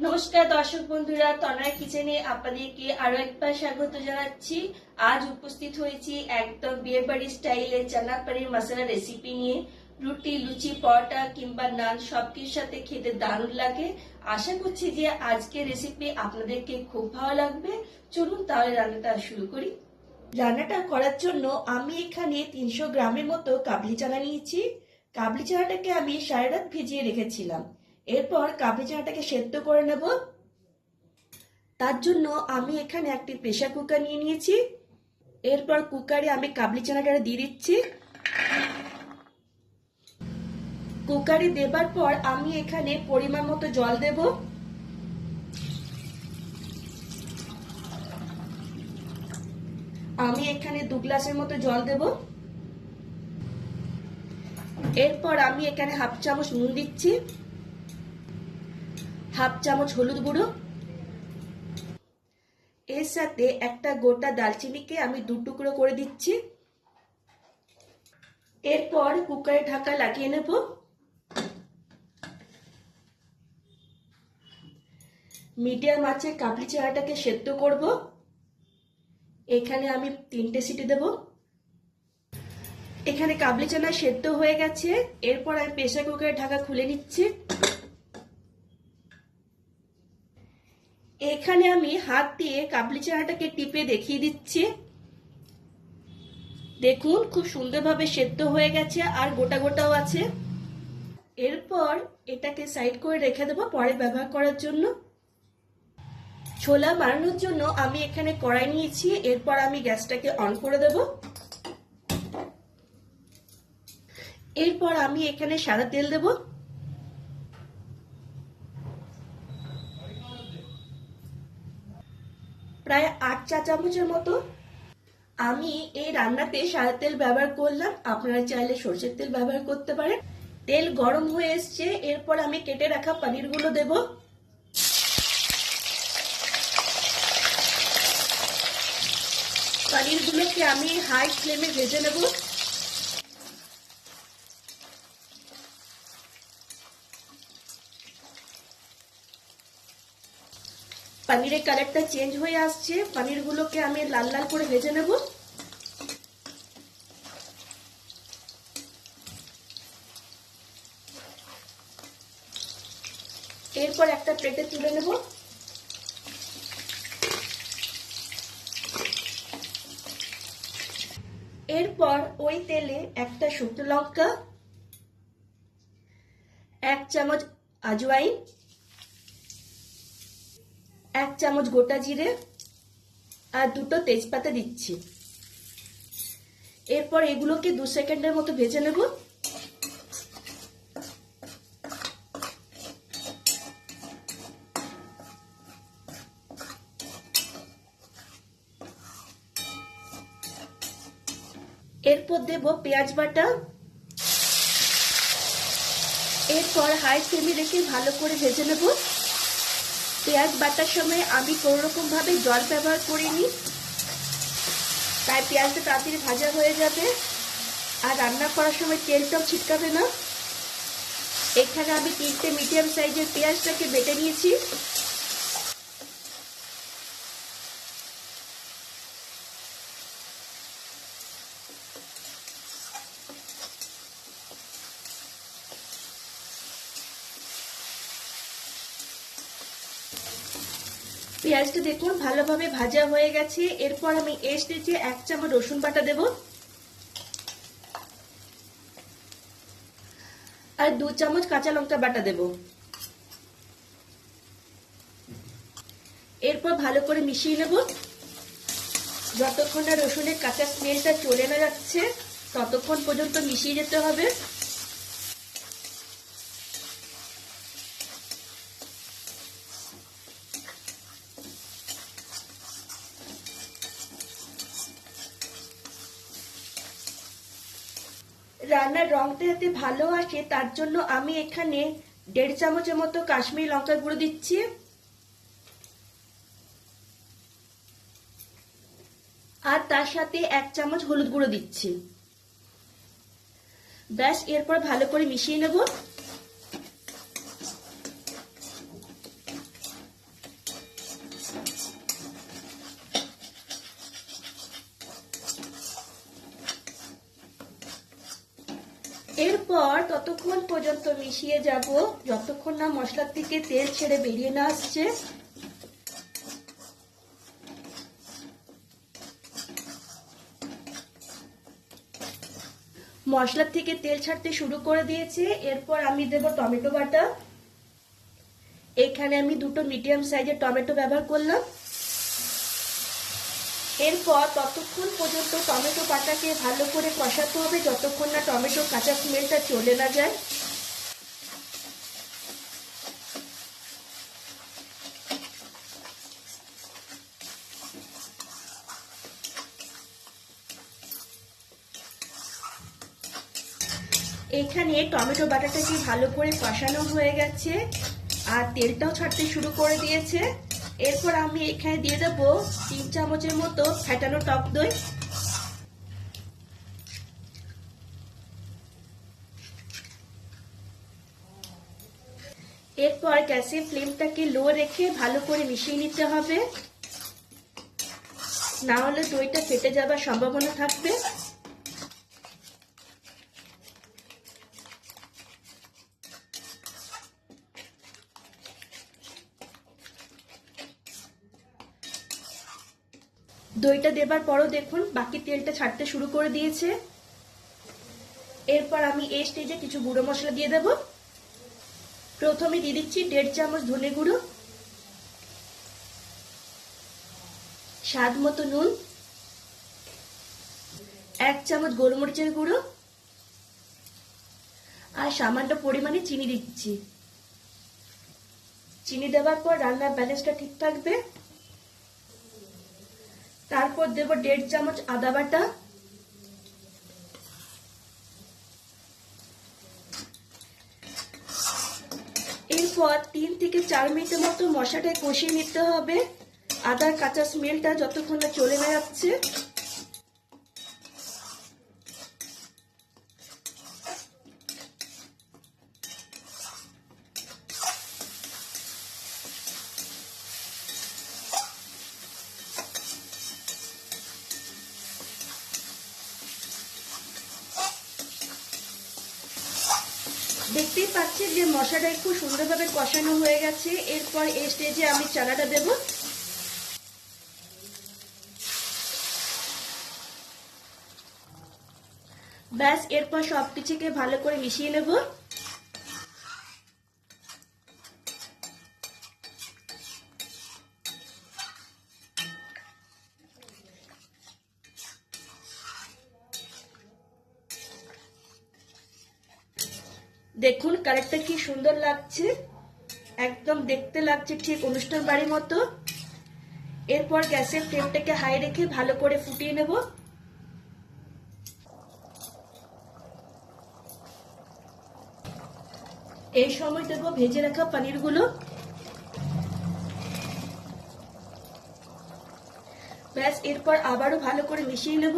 নমস্কার দর্শক বন্ধুরা, তনয় কিচেনে আপনাদেরকে আরো একবার স্বাগত জানাচ্ছি। আজ উপস্থিত হয়েছি একদম বিয়ে বাড়ি স্টাইলে চানা পনির মশলা রেসিপি নিয়ে। রুটি, লুচি, পরোটা কিংবা নান সবকিছুর সাথে খেতে দারুণ লাগে। আশা করছি যে আজকের রেসিপি আপনাদেরকে খুব ভালো লাগবে। চলুন তাহলে রান্নাটা শুরু করি। রান্নাটা করার জন্য আমি এখানে 300 গ্রামের মতো কাবলি চানা নিয়েছি। কাবলি চানাটাকে আমি সারা রাত ভিজিয়ে রেখেছিলাম। এরপর কাবলি চানাটাকে সেদ্ধ করে নেব। তার জন্য আমি এখানে একটি প্রেসার কুকার নিয়ে নিয়েছি। এরপর কুকারে আমি কাবলি চানাটা দিয়ে দিচ্ছি। কুকারে দেবার পর আমি এখানে পরিমাণ মতো জল দেব। আমি এখানে 2 গ্লাসের মতো জল দেব। এরপর আমি এখানে হাফ চামচ নুন দিচ্ছি, হাফ চামচ হলুদ গুঁড়ো, এর সাথে একটা গোটা দারচিনিকে আমি 2 টুকরো করে দিচ্ছি। এরপর কুকারে ঢাকা লাগিয়ে নেব। মিডিয়াম আঁচে কাবলি চানাটাকে সেদ্ধ করব। এখানে আমি 3টে সিটি দেব। এখানে কাবলি চানা সেদ্ধ হয়ে গেছে। এরপর আমি প্রেসার কুকারের ঢাকা খুলে নিচ্ছি। এখানে আমি হাত দিয়ে কাবলি চানাটাকে টিপে দেখিয়ে দিচ্ছি। দেখুন খুব সুন্দরভাবে সেদ্ধ হয়ে গেছে আর গোটা গোটাও আছে। এরপর এটাকে সাইড করে রেখে দেবো পরে ব্যবহার করার জন্য। ছোলা বানানোর জন্য আমি এখানে কড়াই নিয়েছি। এরপর আমি গ্যাসটাকে অন করে দেব। এরপর আমি এখানে সাদা তেল দেব। প্রায় 8 চা চামচের মতো। আমি এই রান্নাতে সাদা তেল ব্যবহার করলাম, আপনারা চাইলে সরষের তেল ব্যবহার করতে পারেন। তেল গরম হয়ে এসছে। এরপর আমি কেটে রাখা পনিরগুলো দেব। পনিরগুলোকে আমি হাই ফ্লেমে ভেজে নেব। পনিরের কালারটা চেঞ্জ হয়ে আসছে। পনিরগুলোকে আমি লাল লাল করে ভেজে নেব। এরপর একটা প্লেটে তুলে নেব। এরপর ওই তেলে একটা শুকনো লঙ্কা, 1 চামচ আজওয়াইন, 1 চামচ গোটা জিরে আর 2টো তেজপাতা দিচ্ছি। এরপর এগুলোকে 2 সেকেন্ডের মতো ভেজে নেব। এরপর দেব পেঁয়াজ বাটা। এরপর হাই ফ্লেমে রেখে ভালো করে ভেজে নেব। পেঁয়াজ বাটার সময় আমি কোনো রকম ভাবে জল ব্যবহার করিনি, তাই পেঁয়াজটা তাড়াতাড়ি ভাজা হয়ে যাবে আর রান্না করার সময় তেলটাও ছিটকাবে না। এখানে আমি 3টে মিডিয়াম সাইজের পেঁয়াজটাকে বেটে নিয়েছি। পেঁয়াজটা দেখুন ভালোভাবে ভাজা হয়ে গেছে। এরপর আমি এর নিচে 1 চামচ রসুন বাটা দেব আর 2 চামচ কাঁচা লঙ্কা বাটা দেব। এরপর ভালো করে মিশিয়ে নেব। যতক্ষণ না রসুনের কাঁচা স্মেলটা চলে না যাচ্ছে ততক্ষণ পর্যন্ত মিশিয়ে যেতে হবে। রান্নার রংটা যাতে ভালো আসে তার জন্য আমি এখানে 1.5 চামচের মতো কাশ্মীরি লঙ্কা গুঁড়ো দিচ্ছি। আর তার সাথে 1 চামচ হলুদ গুঁড়ো দিচ্ছি। ব্যাস, এরপর ভালো করে মিশিয়ে নেব। এরপর ততক্ষণ পর্যন্ত মিশিয়ে যাব যতক্ষণ না মশলার থেকে তেল ছেড়ে বেরিয়ে না আসছে। মশলার থেকে তেল ছাড়তে শুরু করে দিয়েছে। এরপর আমি দেব টমেটো বাটা। এখানে আমি দুটো মিডিয়াম সাইজের টমেটো ব্যবহার করলাম। এরপর ততক্ষণ পর্যন্ত টমেটো বাটাকে ভালো করে কষাতে হবে যতক্ষণ না টমেটোর কাঁচা স্মেলটা চলে না যায়। এখানে টমেটো বাটাটাকে ভালো করে কষানো হয়ে গেছে আর তেলটাও ছাড়তে শুরু করে দিয়েছে। এরপর আমি এখানে দিয়ে দেবো 3 চামচের মতো ফেটানো টক দই। এরপর গ্যাসের ফ্লেমটাকে লো রেখে ভালো করে মিশিয়ে নিতে হবে, না হলে দইটা ফেটে যাবার সম্ভাবনা থাকবে। দইটা দেবার পরও দেখুন বাকি তেলটা ছাড়তে শুরু করে দিয়েছে। এরপর আমি এই স্টেজে কিছু গুঁড়ো মশলা দিয়ে দেব। প্রথমে দিয়ে দিচ্ছি 1.5 চামচ ধনে গুঁড়ো, স্বাদ মতো নুন, 1 চামচ গোলমরিচের গুঁড়ো আর সামান্য পরিমাণে চিনি দিচ্ছি। চিনি দেওয়ার পর রান্নার ব্যালেন্সটা ঠিক থাকবে। তারপর দেব 1.5 চামচ আদা বাটা, এরপর 3 থেকে 4 মিনিটের মতো মশলাটা কষিয়ে নিতে হবে আদার কাঁচা স্মেলটা যতক্ষণ না চলে না যাচ্ছে। দেখতেই পাচ্ছেন যে মশলাটা খুব সুন্দরভাবে কষানো হয়ে গেছে। এরপর এই স্টেজে আমি চানাটা দেব। ব্যাস, এরপর সবকিছুকে ভালো করে মিশিয়ে নেব। দেখুন কালারটা কি সুন্দর লাগছে, একদম দেখতে লাগছে ঠিক অনুষ্ঠান বাড়ির মতো। এরপর গ্যাসের ফ্লেমটাকে হাই রেখে ভালো করে ফুটিয়ে নেব। এই সময় দেব ভেজে রাখা পনিরগুলো। ব্যাস, এরপর আবারও ভালো করে মিশিয়ে নেব।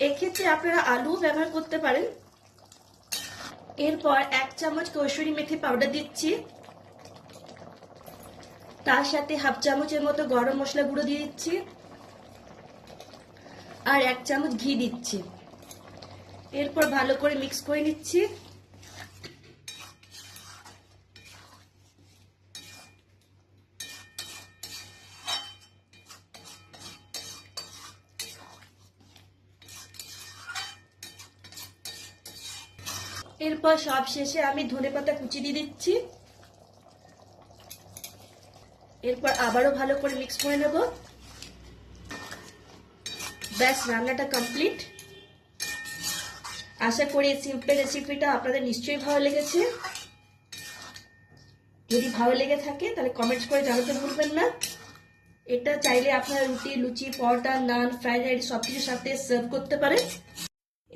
এক্ষেত্রে আপনারা আলু ব্যবহার করতে পারেন। এরপর 1 চামচ কসুরি মেথি পাউডার দিচ্ছি, তার সাথে হাফ চামচের মতো গরম মশলা গুঁড়ো দিয়ে দিচ্ছি আর 1 চামচ ঘি দিচ্ছি। এরপর ভালো করে মিক্স করে নিচ্ছি। এরপর সব শেষে আমি ধনেপাতা কুচি দিয়ে দিচ্ছি। এরপর আবারও ভালো করে মিক্স করে নেব। ব্যাস, রান্নাটা কমপ্লিট। আশা করি এই সিম্পল রেসিপিটা আপনাদের নিশ্চয়ই ভালো লেগেছে। যদি ভালো লেগে থাকে তাহলে কমেন্টস করে জানাতে ভুলবেন না। এটা চাইলে আপনারা রুটি, লুচি, পরোটা, নান, ফ্রাইড রাইস সবকিছুর সাথে সার্ভ করতে পারেন।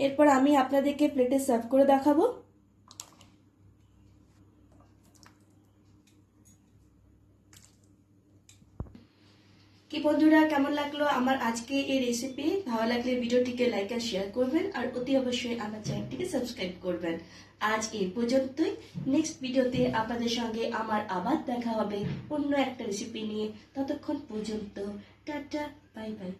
এরপর আমি আপনাদেরকে প্লেটে সার্ভ করে দেখাবো। কি বন্ধুরা, কেমন লাগলো আমার আজকে এই রেসিপি? ভালো লাগলে ভিডিওটিকে লাইক আর শেয়ার করবেন, আর অতি অবশ্যই আমার চ্যানেলটিকে সাবস্ক্রাইব করবেন। আজ এই পর্যন্তই। নেক্সট ভিডিওতে আপনাদের সঙ্গে আমার আবার দেখা হবে অন্য একটা রেসিপি নিয়ে। ততক্ষণ পর্যন্ত টাটা, বাই বাই।